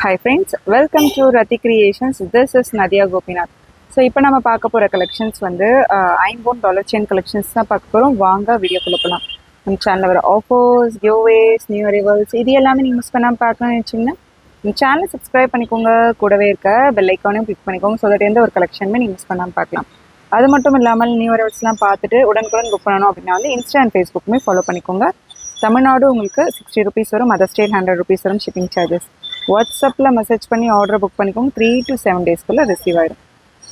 Hi friends, welcome to Rati Creations. This is Nadia Gopinath. So இப்போ நம்ம பார்க்க போகிற கலெக்ஷன்ஸ் வந்து $5 செயின் கலெக்ஷன்ஸ் தான் பார்க்க போகிறோம். வாங்க வீடியோக்குள்ள போகலாம். நம்ம சேனலில் வர ஆஃபர்ஸ், கிவ்அவேஸ், நியூ அரைவல்ஸ் இது எல்லாமே நீங்கள் மிஸ் பண்ணாமல் பார்க்கணும்னு வச்சிங்கன்னா இந்த சேனலை சப்ஸ்கிரைப் பண்ணிக்கோங்க. கூடவே இருக்க பெல் ஐக்கானையும் கிளிக் பண்ணிக்கோங்க. ஸோ தட் எந்த ஒரு கலெக்ஷனுமே நீங்கள் மிஸ் பண்ணாமல் பார்க்கலாம். அது மட்டும் இல்லாமல் நியூ அரைவல்ஸ்லாம் பார்த்துட்டு உடனுக்குடன் புக் பண்ணணும் அப்படின்னா வந்து இன்ஸ்டா அண்ட் ஃபேஸ்புக்குமே ஃபாலோ பண்ணிக்கோங்க. தமிழ்நாடு உங்களுக்கு ₹60 வரும், அதர் ஸ்டேட் ₹100 வரும் ஷிப்பிங் சார்ஜஸ். வாட்ஸ்அப்பில் மெசேஜ் பண்ணி ஆர்டர் புக் பண்ணிக்கோங்க. 3 to 7 daysக்குள்ளே ரிசீவ் ஆகிடும்.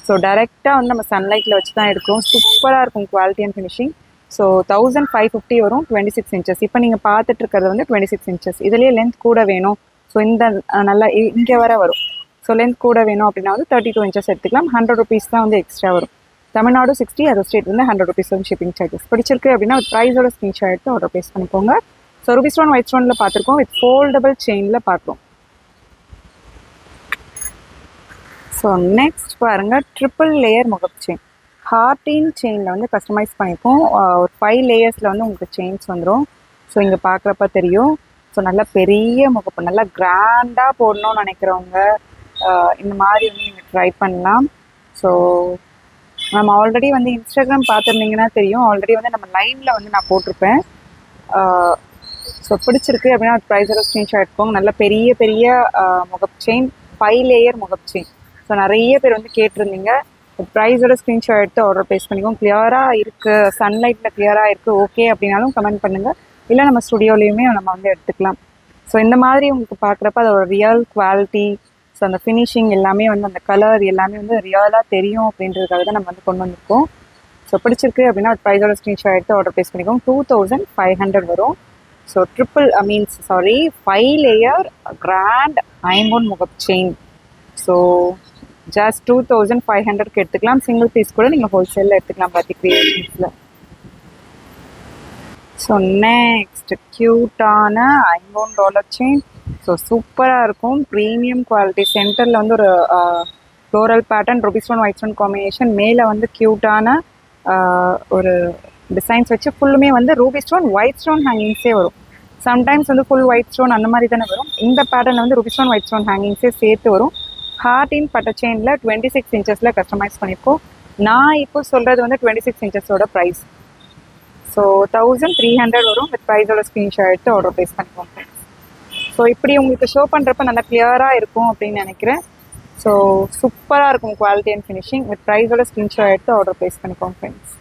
ஸோ டேரெக்டாக வந்து நம்ம சன்லைட்டில் வச்சு தான் எடுக்கிறோம். சூப்பராக இருக்கும் குவாலிட்டி அண்ட் ஃபினிஷிங். ஸோ 1550 வரும், 26 inches. இப்போ நீங்கள் பார்த்துட்டு இருக்கிறது வந்து 26 inches. இதுலேயே லென்த் கூட வேணும். ஸோ இந்த நல்லா இங்கே வரும். ஸோ லென்த் கூட வேணும் அப்படின்னா வந்து 32 inches எடுத்துக்கலாம். ₹100 தான் வந்து எக்ஸ்ட்ரா வரும். தமிழ்நாடு 60, அதர் ஸ்டேட் வந்து ₹100 வரும் ஷிப்பிங் சார்ஜஸ். பிடிச்சிருக்கு அப்படின்னா ஒரு ப்ரைஸோட ஸ்க்ரீன்ஷாட் எடுத்து ஆர்டர் ப்ளேஸ் பண்ணிக்கோங்க. ஸோ ரூபி ஸ்டோன், ஒயிட் ஸ்டோனில் பார்த்துருக்கோம். வித் ஃபோல்டபிள் செயினில் பார்க்குறோம். ஸோ நெக்ஸ்ட் பாருங்கள், ட்ரிபிள் லேயர் முகப்பு செயின். ஹார்டின் செயினில் வந்து கஸ்டமைஸ் பண்ணிப்போம். ஒரு 5 லேயர்ஸில் வந்து உங்களுக்கு செயின்ஸ் வந்துடும். ஸோ இங்கே பார்க்குறப்ப தெரியும். ஸோ நல்லா பெரிய முகப்பு, நல்லா கிராண்டாக போடணும்னு நினைக்கிறவங்க இந்த மாதிரி வந்து நீங்கள் ட்ரை பண்ணலாம். ஸோ நம்ம ஆல்ரெடி வந்து இன்ஸ்டாகிராம் பார்த்துருந்தீங்கன்னா தெரியும். ஆல்ரெடி வந்து நம்ம லைனில் வந்து நான் போட்டிருப்பேன். ஸோ பிடிச்சிருக்கு அப்படின்னா ப்ரைஸோட ஸ்க்ரீன்ஷாட் எடுத்துக்கோங்க. நல்ல பெரிய பெரிய முகப்பு செயின், 5 லேயர் முகப்பு செயின். ஸோ நிறைய பேர் வந்து கேட்டிருந்தீங்க. ப்ரைஸோட ஸ்க்ரீன்ஷாட் எடுத்து ஆர்டர் ப்ளேஸ் பண்ணிக்கோங்க. கிளியராக இருக்குது, சன்லைட்டில் கிளியராக இருக்குது ஓகே அப்படின்னாலும் கமெண்ட் பண்ணுங்கள். இல்லை நம்ம ஸ்டுடியோலையுமே நம்ம வந்து எடுத்துக்கலாம். ஸோ இந்த மாதிரி உங்களுக்கு பார்க்குறப்ப அதோட ரியல் குவாலிட்டி, ஸோ அந்த ஃபினிஷிங் எல்லாமே வந்து அந்த கலர் எல்லாமே வந்து ரியலாக தெரியும் அப்படின்றதுக்காக தான் நம்ம வந்து கொண்டு வந்திருக்கோம். ஸோ பிடிச்சிருக்கு அப்படின்னா ப்ரைஸோட ஸ்க்ரீன்ஷாட் எடுத்து ஆர்டர் ப்ளேஸ் பண்ணிக்கோங்க. 2500 வரும். ஸோ 5 லேயர் கிராண்ட் ஐம்பொன் முகப்பு செயின். ஸோ ஜஸ்ட் 2500க்கு எடுத்துக்கலாம். சிங்கிள் பீஸ் கூட நீங்கள் ஹோல்சேலில் எடுத்துக்கலாம் ரத்தி கிரியேஷன்ஸில். ஸோ நெக்ஸ்ட் க்யூட்டான $5 செயின். ஸோ சூப்பராக இருக்கும், ப்ரீமியம் குவாலிட்டி. சென்டரில் வந்து ஒரு floral pattern, Ruby stone white stone combination. மேலே வந்து க்யூட்டான ஒரு டிசைன்ஸ் வச்சு ஃபுல்லுமே வந்து ரூபி ஸ்டோன் ஒயிட் ஸ்டோன் ஹேங்கிங்ஸே வரும். சம்டைம்ஸ் வந்து ஃபுல் ஒயிட் ஸ்டோன் அந்த மாதிரி தானே வரும். இந்த பேட்டர்னில் வந்து ரூபி ஸ்டோன் ஒயிட் ஸ்டோன் ஹேங்கிங்ஸே சேர்த்து வரும். ஹார்டின் பட்ட செயினில் 26 inchesல கஸ்டமைஸ் பண்ணியிருக்கோம். நான் இப்போ சொல்கிறது வந்து 26 inchesோட ப்ரைஸ். ஸோ 1300 வரும். வித் ப்ரைஸோட ஸ்க்ரீன்ஷாட் எடுத்து ஆர்டர் ப்ளேஸ் பண்ணிக்கோங்க ஃப்ரெண்ட்ஸ். ஸோ இப்படி உங்களுக்கு ஷோ பண்ணுறப்ப நல்லா கிளியராக இருக்கும் அப்படின்னு நினைக்கிறேன். ஸோ சூப்பராக இருக்கும் குவாலிட்டி அண்ட் ஃபினிஷிங். வித் ப்ரைஸோட ஸ்க்ரீன்ஷாட் எடுத்து ஆர்டர் ப்ளேஸ் பண்ணிக்கோங்க friends.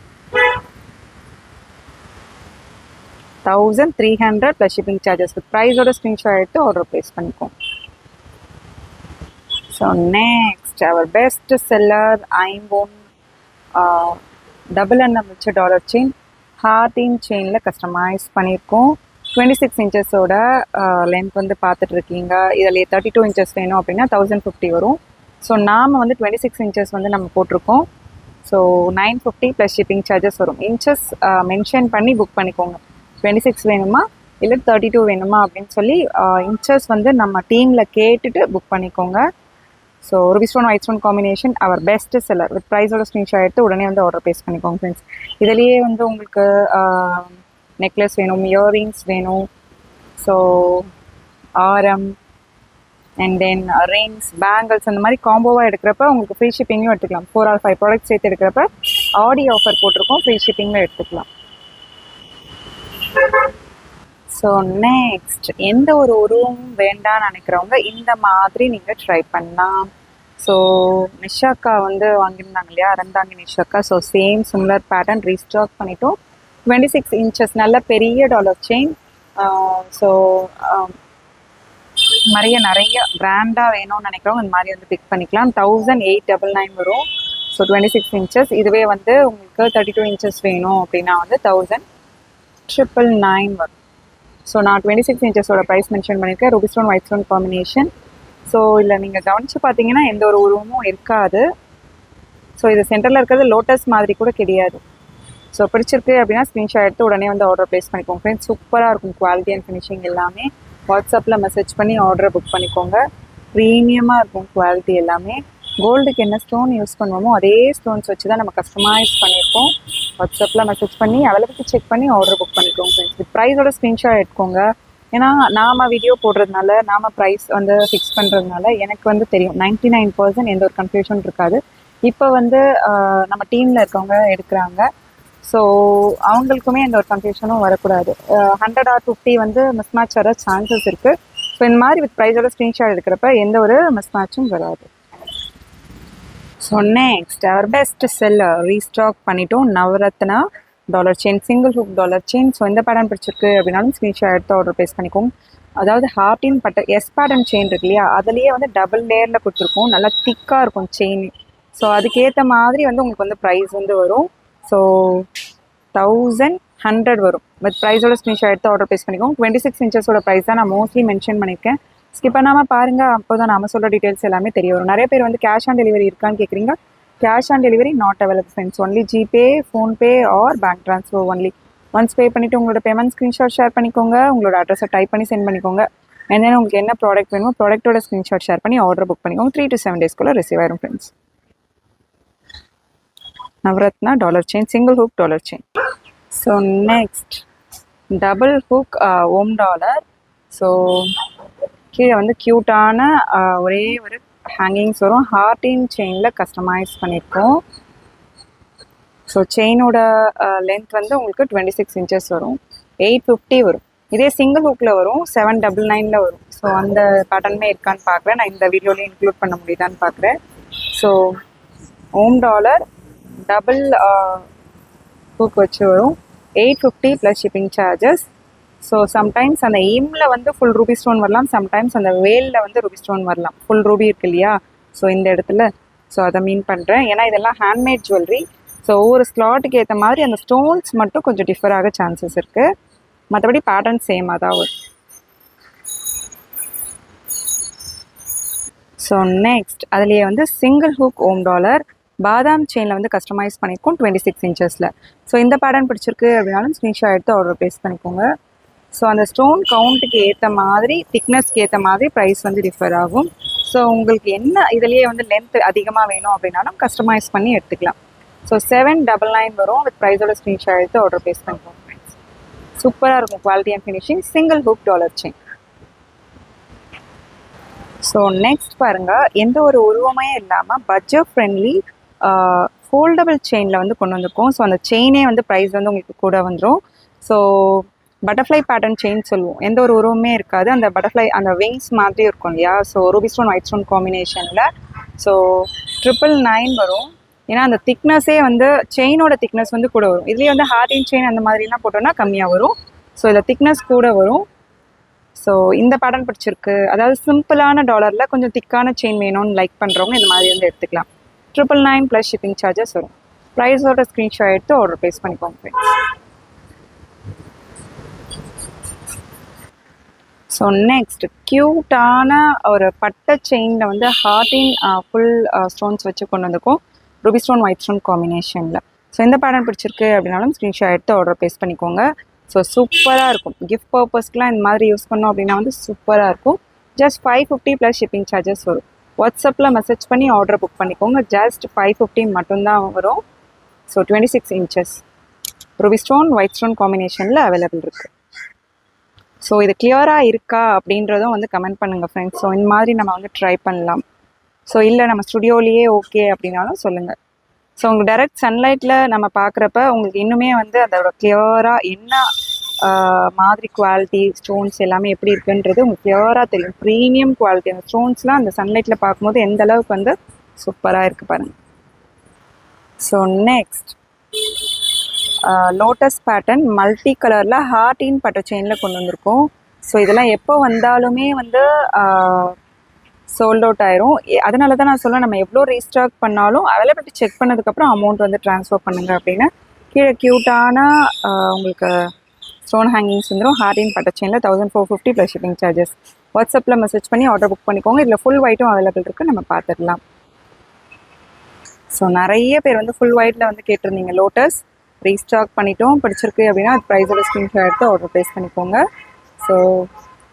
1300 plus shipping charges. With ப்ரைஸோட ஸ்க்ரீன்ஷாட் எடுத்து ஆர்டர் ப்ளேஸ் பண்ணிக்கோங்க. ஸோ நெக்ஸ்ட் அவர் பெஸ்ட் செல்லர் ஐம்பொன் டபுள் எண்ணம் வச்ச டாலர் செயின். ஹார்டின் செயினில் கஸ்டமைஸ் பண்ணியிருக்கோம். 26 inchesோட லென்த் வந்து பார்த்துட்டு இருக்கீங்க. இதில் 32 inches வேணும் அப்படின்னா 1050 வரும். ஸோ நாம் வந்து 26 inches வந்து நம்ம போட்டிருக்கோம். ஸோ 950 ப்ளஸ் ஷிப்பிங் சார்ஜஸ் வரும். இன்ச்சஸ் மென்ஷன் பண்ணி புக் பண்ணிக்கோங்க. 26 வேணுமா இல்லை 32 வேணுமா அப்படின்னு சொல்லி இன்ச்சஸ் வந்து நம்ம டீமில் கேட்டுட்டு புக் பண்ணிக்கோங்க. So ruby stone white stone combination our best seller. With ப்ரைஸோட ஸ்க்ரீன்ஷாட் எடுத்து உடனே வந்து ஆர்டர் ப்ளேஸ் பண்ணிக்கோங்க ஃப்ரெண்ட்ஸ். இதுலேயே வந்து உங்களுக்கு நெக்லஸ் வேணும், இயர்ரிங்ஸ் வேணும், ஸோ ஆரம் அண்ட் தென் ரிங்ஸ், பேங்கிள்ஸ் அந்த மாதிரி காம்போவாக எடுக்கிறப்ப உங்களுக்கு ஃப்ரீ ஷிப்பிங்கும் எடுத்துக்கலாம். 4 or 5 ப்ராடக்ட்ஸ் சேர்த்து எடுக்கிறப்ப ஆடி ஆஃபர் போட்டிருக்கோம், ஃப்ரீ ஷிப்பிங்கில் எடுத்துக்கலாம். ஸோ நெக்ஸ்ட் எந்த ஒரு உருவமும் வேண்டாம்னு நினைக்கிறவங்க இந்த மாதிரி நீங்கள் ட்ரை பண்ணலாம். ஸோ நிஷாக்கா வந்து வாங்கியிருந்தாங்க இல்லையா, அறந்தாங்கி நிஷாக்கா. So same similar pattern restock பண்ணிட்டோம். 26 inches நல்ல பெரிய டாலர் செயின். ஸோ நிறைய பிராண்டாக வேணும்னு நினைக்கிறவங்க இந்த மாதிரி வந்து பிக் பண்ணிக்கலாம். 1899 வரும். So 26 inches. இதுவே வந்து உங்களுக்கு 32 inches வேணும் அப்படின்னா வந்து 1999 வரும். ஸோ நான் 26 inchesோட ப்ரைஸ் மென்ஷன் பண்ணியிருக்கேன். Ruby stone white stone combination. So இல்லை நீங்கள் கவனித்து பார்த்தீங்கன்னா எந்த ஒரு உருவமும் இருக்காது. ஸோ இது சென்டரில் இருக்கிறது லோட்டஸ் மாதிரி கூட கிடையாது. ஸோ பிடிச்சிருக்கு அப்படின்னா ஸ்க்ரீன்ஷாட் எடுத்து உடனே வந்து ஆர்டர் ப்ளேஸ் பண்ணிக்கோங்க ஃப்ரெண்ட்ஸ். சூப்பராக இருக்கும் குவாலிட்டி அண்ட் ஃபினிஷிங் எல்லாமே. வாட்ஸ்அப்பில் மெசேஜ் பண்ணி ஆர்டரை புக் பண்ணிக்கோங்க. ப்ரீமியமாக இருக்கும் குவாலிட்டி எல்லாமே. கோல்டுக்கு என்ன ஸ்டோன் யூஸ் பண்ணுவோமோ அதே ஸ்டோன்ஸ் வச்சு தான் நம்ம கஸ்டமைஸ் பண்ணியிருக்கோம். வாட்ஸ்அப்பில் மெசேஜ் பண்ணி அவைலபிலிட்டி செக் பண்ணி ஆர்டர் புக் பண்ணிக்கோங்க ஃப்ரெண்ட்ஸ். வித் ப்ரைஸோட ஸ்க்ரீன்ஷாட் எடுத்துக்கோங்க. ஏன்னா நாம் வீடியோ போடுறதுனால நாம் ப்ரைஸ் வந்து ஃபிக்ஸ் பண்ணுறதுனால எனக்கு வந்து தெரியும் 99% எந்த ஒரு கன்ஃபியூஷன் இருக்காது. இப்போ வந்து நம்ம டீமில் இருக்கவங்க எடுக்கிறாங்க. ஸோ அவங்களுக்குமே எந்த ஒரு கன்ஃபியூஷனும் வரக்கூடாது. 100 or 50 வந்து மிஸ் மேட்ச் வர சான்சஸ் இருக்குது. ஸோ இந்த மாதிரி வித் ப்ரைஸோட ஸ்க்ரீன்ஷாட் எடுக்கிறப்ப எந்த ஒரு மிஸ் மேட்சும் வராது. ஸோ நெக்ஸ்ட் அவர் பெஸ்ட் செல்லர் ரீஸ்டாக் பண்ணிட்டோம். Navratna dollar chain, single hook dollar chain. So இந்த பேட்டர்ன் பிடிச்சிருக்கு அப்படின்னாலும் ஸ்க்ரீன்ஷாட் எடுத்து ஆர்டர் ப்ளேஸ் பண்ணிக்கோங்க. அதாவது ஹார்டின் பட்ட எஸ் பேட்டர்ன் செயின் இருக்கு இல்லையா, அதுலேயே வந்து டபுள் லேயரில் கொடுத்துருக்கோம். நல்லா திக்காக இருக்கும் செயின். ஸோ அதுக்கேற்ற மாதிரி வந்து உங்களுக்கு வந்து ப்ரைஸ் வந்து வரும். ஸோ 1100 வரும். வித் ப்ரைஸோட ஸ்க்ரீன்ஷாட் எடுத்து ஆர்டர் ப்ளேஸ் பண்ணிக்கோங்க. 26 இன்ச்சஸோட ப்ரைஸ் தான் நான் மோஸ்ட்லி மென்ஷன் பண்ணியிருக்கேன். ஸ்கிப் பண்ணாமல் பாருங்கள், அப்போ தான் நம்ம சொல்கிற டீட்டெயில்ஸ் எல்லாமே தெரிய வரும். நிறைய பேர் வந்து கேஷ் ஆன் டெலிவரி இருக்கான்னு கேட்குறீங்க. Cash on delivery not available friends. Only GPay, PhonePe R bank transfer only. Once pay பண்ணிவிட்டு உங்களோட பேமெண்ட் ஸ்க்ரீன்ஷாட் ஷேர் பண்ணிக்கோங்க. உங்களோட அட்ரஸை டைப் பண்ணி சென்ட் பண்ணிக்கோங்க. அண்ட் தென் உங்களுக்கு என்ன ப்ராடக்ட் வேணுமோ ப்ராடக்ட்டோட ஸ்க்ரீன்ஷாட் ஷேர் பண்ணி ஆர்டர் புக் பண்ணிக்கோங்க. 3 to 7 daysக்குள்ளே ரிசீவ் ஆயிரும் friends. Navratna dollar chain, single hook dollar chain. So next double hook Om dollar. So கீழே வந்து க்யூட்டான ஒரே ஒரு ஹேங்கிங்ஸ் வரும். ஹார்டின் செயினில் கஸ்டமைஸ் பண்ணியிருக்கோம். ஸோ செயினோட லென்த் வந்து உங்களுக்கு 26 inches வரும். 850 வரும். இதே சிங்கிள் ஹுக்கில் வரும் 799 வரும். ஸோ அந்த பேட்டர்னுமே இருக்கான்னு பார்க்குறேன். நான் இந்த வீடியோலேயே இன்க்ளூட் பண்ண முடியுதான்னு பார்க்குறேன். ஸோ ஓம் டாலர் டபுள் ஹுக் வச்சு வரும். 850 plus shipping charges. So sometimes அந்த எம்மில் வந்து ஃபுல் ரூபி ஸ்டோன் வரலாம், சம்டைம்ஸ் அந்த வேலில் வந்து ரூபி ஸ்டோன் வரலாம். ஃபுல் ரூபி இருக்கு இல்லையா, ஸோ இந்த இடத்துல. ஸோ அதை மீன் பண்ணுறேன். ஏன்னா இதெல்லாம் ஹேண்ட்மேட் ஜுவல்லரி. ஸோ ஒவ்வொரு ஸ்லாட்டுக்கு ஏற்ற மாதிரி அந்த ஸ்டோன்ஸ் மட்டும் கொஞ்சம் டிஃபர் ஆக சான்சஸ் இருக்குது. மற்றபடி பேட்டர்ன் சேமாக தான் வரும். ஸோ நெக்ஸ்ட் அதுலேயே வந்து சிங்கிள் ஹுக் ஓம் டாலர் பாதாம் செயினில் வந்து கஸ்டமைஸ் பண்ணியிருக்கோம் 26 inchஸில். ஸோ இந்த பேட்டர்ன் பிடிச்சிருக்கு அப்படின்னாலும் ஸ்க்ரீன்ஷாட் எடுத்து ஆர்டர் ப்ளேஸ் பண்ணிக்கோங்க. ஸோ அந்த ஸ்டோன் கவுண்ட்டுக்கு ஏற்ற மாதிரி, திக்னஸ்க்கு ஏற்ற மாதிரி ப்ரைஸ் வந்து டிஃபர் ஆகும். ஸோ உங்களுக்கு என்ன இதுலேயே வந்து லென்த் அதிகமாக வேணும் அப்படின்னாலும் கஸ்டமைஸ் பண்ணி எடுத்துக்கலாம். ஸோ 799 வரும். வித் ப்ரைஸோட ஸ்க்ரீன்ஷாட் எடுத்து ஆர்டர் ப்ளேஸ் பண்ணிக்கோங்க ஃப்ரெண்ட்ஸ். சூப்பராக இருக்கும் quality and finishing. Single hook dollar chain. So next பாருங்கள், எந்த ஒரு உருவமே இல்லாமல் பட்ஜெட் ஃப்ரெண்ட்லி ஃபோல்டபிள் செயினில் வந்து கொண்டு வந்திருக்கோம். ஸோ அந்த செயினே வந்து ப்ரைஸ் வந்து உங்களுக்கு கூட வந்துடும். ஸோ பட்டர்ஃப்ளை பேட்டர்ன் செயின் சொல்லுவோம். எந்த ஒரு உருவமே இருக்காது. அந்த பட்டர்ஃப்ளை அந்த விங்ஸ் மாதிரி இருக்கும் இல்லையா. So ruby stone white stone காம்பினேஷனில். ஸோ 999 வரும். ஏன்னா அந்த திக்னஸே வந்து செயினோட திக்னஸ் வந்து கூட வரும். இதுலேயே வந்து ஹார்டின் செயின் அந்த மாதிரிலாம் போட்டோம்னா கம்மியாக வரும். ஸோ இதில் திக்னஸ் கூட வரும். ஸோ இந்த பேட்டர்ன் பிடிச்சிருக்கு. அதாவது சிம்பிளான டாலரில் கொஞ்சம் திக்கான செயின் வேணும்னு லைக் பண்ணுறவங்க இந்த மாதிரி வந்து எடுத்துக்கலாம். 999 ப்ளஸ் ஷிப்பிங் சார்ஜஸ் வரும். ப்ரைஸோட ஸ்க்ரீன்ஷாட் எடுத்து ஆர்டர் ப்ளேஸ் பண்ணிக்கோங்க ஃப்ரெண்ட்ஸ். ஸோ நெக்ஸ்ட் க்யூட்டான ஒரு பட்டை செயினில் வந்து ஹார்டின் ஃபுல் ஸ்டோன்ஸ் வச்சு கொண்டு வந்திருக்கோம். ரூபி ஸ்டோன் ஒயிட் ஸ்டோன் காம்பினேஷனில். ஸோ இந்த பேட்டர்ன் பிடிச்சிருக்கு அப்படின்னாலும் ஸ்க்ரீன்ஷாட் எடுத்து ஆர்டர் ப்ளேஸ் பண்ணிக்கோங்க. ஸோ சூப்பராக இருக்கும். கிஃப்ட் பர்பஸ்க்குலாம் இந்த மாதிரி யூஸ் பண்ணோம் அப்படின்னா வந்து சூப்பராக இருக்கும். ஜஸ்ட் 550 ப்ளஸ் ஷிப்பிங் சார்ஜஸ் வரும். வாட்ஸ்அப்பில் மெசேஜ் பண்ணி ஆர்டர் புக் பண்ணிக்கோங்க. ஜஸ்ட் 550 மட்டும்தான் வரும். So 26 inches Ruby stone white stone காம்பினேஷனில் அவைலபிள் இருக்குது. ஸோ இது கிளியராக இருக்கா அப்படின்றதும் வந்து கமெண்ட் பண்ணுங்கள் ஃப்ரெண்ட்ஸ். ஸோ இந்த மாதிரி நம்ம வந்து ட்ரை பண்ணலாம். ஸோ இல்லை நம்ம ஸ்டுடியோலேயே ஓகே அப்படின்னாலும் சொல்லுங்கள். ஸோ உங்களுக்கு டைரக்ட் சன்லைட்டில் நம்ம பார்க்குறப்ப உங்களுக்கு இன்னுமே வந்து அதோட கிளியராக என்ன மாதிரி குவாலிட்டி ஸ்டோன்ஸ் எல்லாமே எப்படி இருக்குன்றது உங்களுக்கு கிளியராக தெரியும். ப்ரீமியம் குவாலிட்டி அந்த ஸ்டோன்ஸ்லாம் அந்த சன்லைட்டில் பார்க்கும்போது எந்த அளவுக்கு வந்து சூப்பராக இருக்குது பாருங்கள். So next lotus pattern multi கலரில் ஹார்டின் பட்டர் செயினில் கொண்டு வந்திருக்கோம். ஸோ இதெல்லாம் எப்போ வந்தாலுமே வந்து சோல்ட் அவுட் ஆயிரும். அதனால தான் நான் சொல்ல நம்ம எவ்வளோ ரீஸ்டாக் பண்ணாலும் அவைலபிலிட்டி செக் பண்ணதுக்கப்புறம் அமௌண்ட் வந்து ட்ரான்ஸ்ஃபர் பண்ணுங்கள் அப்படின்னு. கீழே க்யூட்டான உங்களுக்கு ஸ்டோன் ஹேங்கிங்ஸ் வந்துடும். ஹார்டின் பட்டர் செயினில் 1450 ப்ளஸ் ஷிப்பிங் சார்ஜஸ். வாட்ஸ்அப்பில் மெசேஜ் பண்ணி ஆர்டர் புக் பண்ணிக்கோங்க. இதில் ஃபுல் ஒயிட்டும் அவைலபிள் இருக்குது, நம்ம பார்த்துடலாம். ஸோ நிறைய பேர் வந்து ஃபுல் ஒயிட்டில் வந்து கேட்டிருந்தீங்க. லோட்டஸ் ரீஸ்டாக் பண்ணிட்டோம். பிடிச்சிருக்கு அப்படின்னா அது ப்ரைஸோட ஸ்க்ரீன்ஷாட் எடுத்து ஆர்டர் ப்ளேஸ் பண்ணிக்கோங்க. ஸோ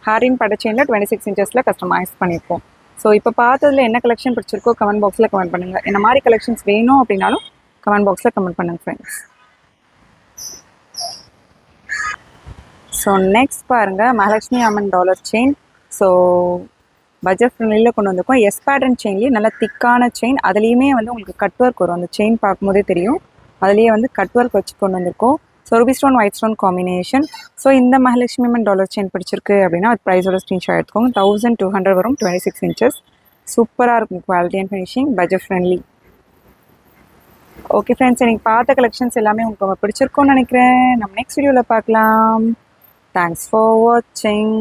ஹார்டின் பட்டர் செயினில் 26 inchஸில் கஸ்டமைஸ் பண்ணியிருக்கோம். ஸோ இப்போ பார்த்ததில் என்ன கலெக்ஷன் பிடிச்சிருக்கோ கமெண்ட் பாக்ஸில் கமெண்ட் பண்ணுங்கள். என்ன மாதிரி கலெக்ஷன்ஸ் வேணும் அப்படின்னாலும் கமெண்ட் பாக்ஸில் கமெண்ட் பண்ணுங்கள் ஃப்ரெண்ட்ஸ். ஸோ நெக்ஸ்ட் பாருங்கள் மகாலட்சுமி அம்மன் டாலர் செயின். ஸோ பட்ஜெட் ஃப்ரெண்ட்லியில் கொண்டு வந்திருக்கோம். எஸ் பேட்டர்ன் செயின்லேயே நல்ல திக்கான செயின், அதுலேயுமே வந்து உங்களுக்கு கட் ஒர்க் வரும். அந்த செயின் பார்க்கும்போதே தெரியும், அதுலேயே வந்து கட் ஒர்க் வச்சு கொண்டு வந்திருக்கோம். So ruby stone white stone combination. So இந்த மகாலட்சுமி அம்மன் டாலர் செயின் பிடிச்சிருக்கு அப்படின்னா அது ப்ரைஸோட ஸ்க்ரீன்ஷாட் எடுத்துக்கோங்க. 1200 வரும், 26 inches. சூப்பராக இருக்கும் quality and finishing, budget friendly. Okay friends, எனக்கு பார்த்த கலெக்ஷன்ஸ் எல்லாமே உங்களுக்கு பிடிச்சிருக்கும்னு நினைக்கிறேன். நம்ம நெக்ஸ்ட் வீடியோவில் பார்க்கலாம். தேங்க்ஸ் ஃபார் வாட்சிங்.